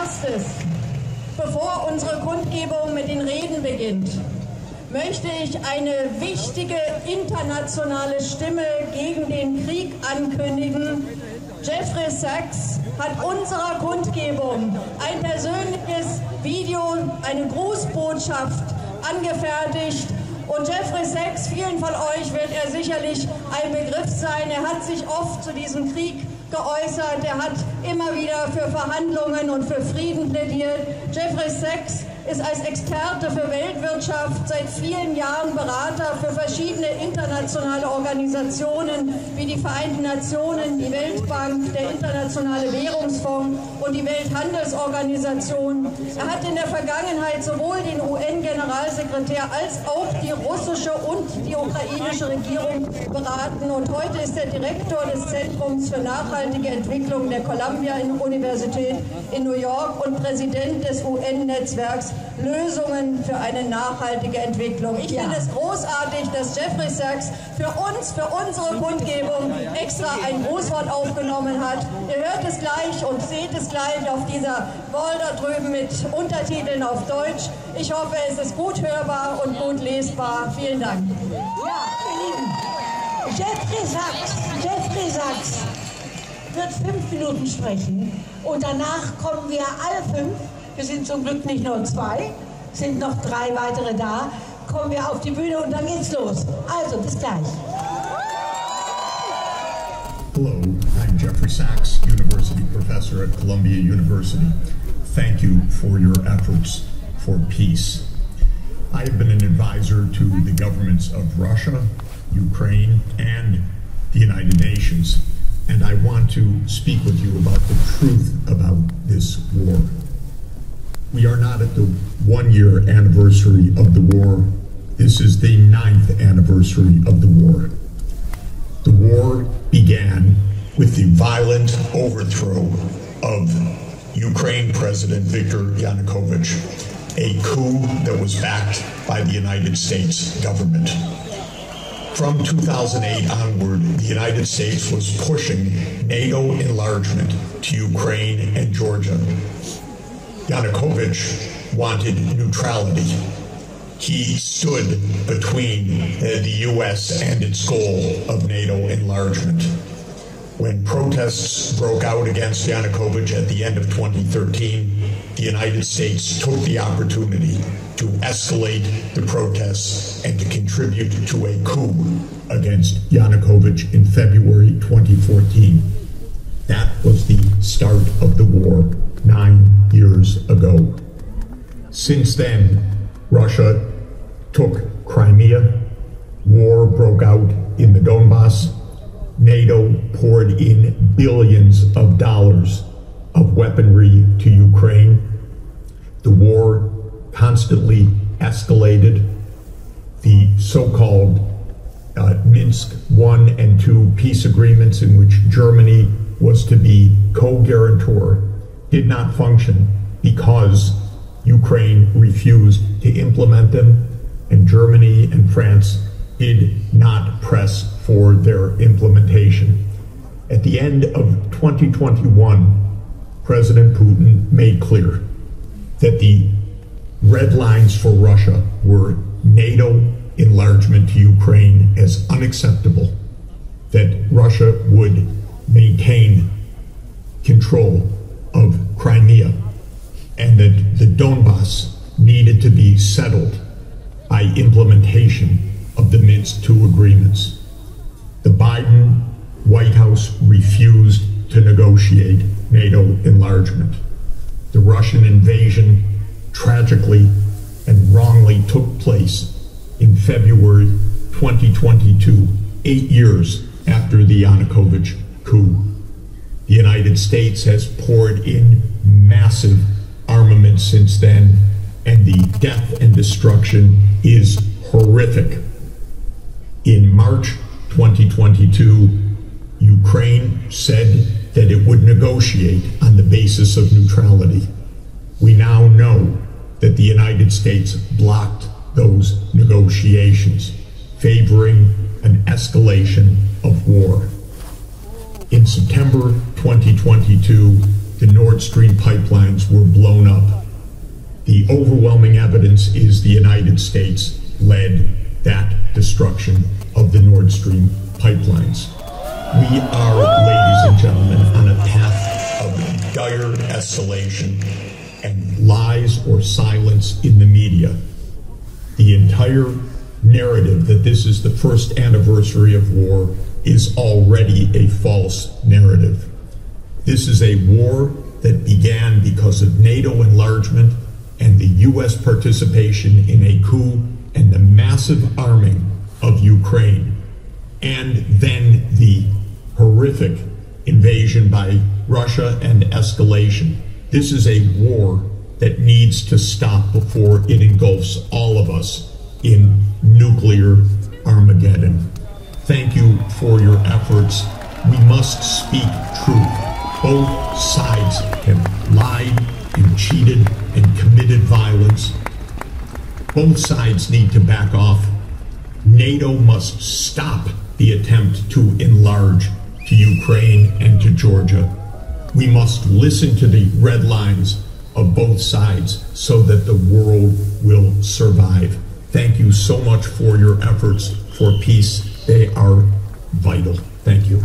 erstes, bevor unsere Kundgebung mit den Reden beginnt, möchte ich eine wichtige internationale Stimme gegen den Krieg ankündigen. Jeffrey Sachs hat unserer Kundgebung ein persönliches Video, eine Grußbotschaft angefertigt. Und Jeffrey Sachs, vielen von euch wird er sicherlich ein Begriff sein. Er hat sich oft zu diesem Krieg geäußert. Er hat immer wieder für Verhandlungen und für Frieden plädiert. Jeffrey Sachs ist als Experte für Weltwirtschaft seit vielen Jahren Berater für verschiedene internationale Organisationen wie die Vereinten Nationen, die Weltbank, der Internationale Währungsfonds und die Welthandelsorganisation. Er hat in der Vergangenheit sowohl den UN-Generalsekretär als auch die russische und die ukrainische Regierung beraten. Und heute ist er Direktor des Zentrums für nachhaltige Entwicklung der Columbia-Universität in New York und Präsident des UN-Netzwerks Lösungen für eine nachhaltige Entwicklung. Ich finde es großartig, dass Jeffrey Sachs für uns, für unsere Kundgebung extra ein Grußwort aufgenommen hat. Ihr hört es gleich und seht es gleich auf dieser Wall da drüben mit Untertiteln auf Deutsch. Ich hoffe, es ist gut hörbar und gut lesbar. Vielen Dank. Ja, ihr Lieben, Jeffrey Sachs wird 5 Minuten sprechen und danach kommen wir alle 5. Wir sind zum Glück nicht nur 2, sind noch 3 weitere da. Kommen wir auf die Bühne und dann geht's los. Also, bis gleich. Hello, I'm Jeffrey Sachs, University Professor at Columbia University. Thank you for your efforts for peace. I have been an advisor to the governments of Russia, Ukraine, and the United Nations, and I want to speak with you about the truth about this war. We are not at the 1-year anniversary of the war. This is the 9th anniversary of the war. The war began with the violent overthrow of Ukraine President Viktor Yanukovych, a coup that was backed by the United States government. From 2008 onward, the United States was pushing NATO enlargement to Ukraine and Georgia. Yanukovych wanted neutrality. He stood between the U.S. and its goal of NATO enlargement. When protests broke out against Yanukovych at the end of 2013, the United States took the opportunity to escalate the protests and to contribute to a coup against Yanukovych in February 2014. That was the start of the war 9 years ago. Since then, Russia took Crimea, war broke out in the Donbass, NATO poured in billions of dollars of weaponry to Ukraine. The war constantly escalated. The so-called Minsk I and II peace agreements, in which Germany was to be co-guarantor, did not function because Ukraine refused to implement them, and Germany and France did not press for their implementation. At the end of 2021, President Putin made clear that the red lines for Russia were NATO enlargement to Ukraine as unacceptable, that Russia would maintain control of Crimea, and that the Donbass needed to be settled by implementation of the Minsk II agreements. The Biden White House refused to negotiate NATO enlargement. The Russian invasion tragically and wrongly took place in February 2022, 8 years after the Yanukovych coup. The United States has poured in massive armament since then, and the death and destruction is horrific. In March 2022, Ukraine said that it would negotiate on the basis of neutrality. We now know that the United States blocked those negotiations, favoring an escalation of war. In September 2022, the Nord Stream pipelines were blown up. The overwhelming evidence is the United States led that destruction of the Nord Stream pipelines. We are, ladies and gentlemen, on a path of dire escalation and lies or silence in the media. The entire narrative that this is the first anniversary of war is already a false narrative. This is a war that began because of NATO enlargement and the U.S. participation in a coup and the massive arming of Ukraine, and then the horrific invasion by Russia and escalation. This is a war that needs to stop before it engulfs all of us in nuclear Armageddon. Thank you for your efforts. We must speak truth. Both sides have lied and cheated and committed violence. Both sides need to back off. NATO must stop the attempt to enlarge to Ukraine and to Georgia. We must listen to the red lines of both sides so that the world will survive. Thank you so much for your efforts for peace. They are vital. Thank you.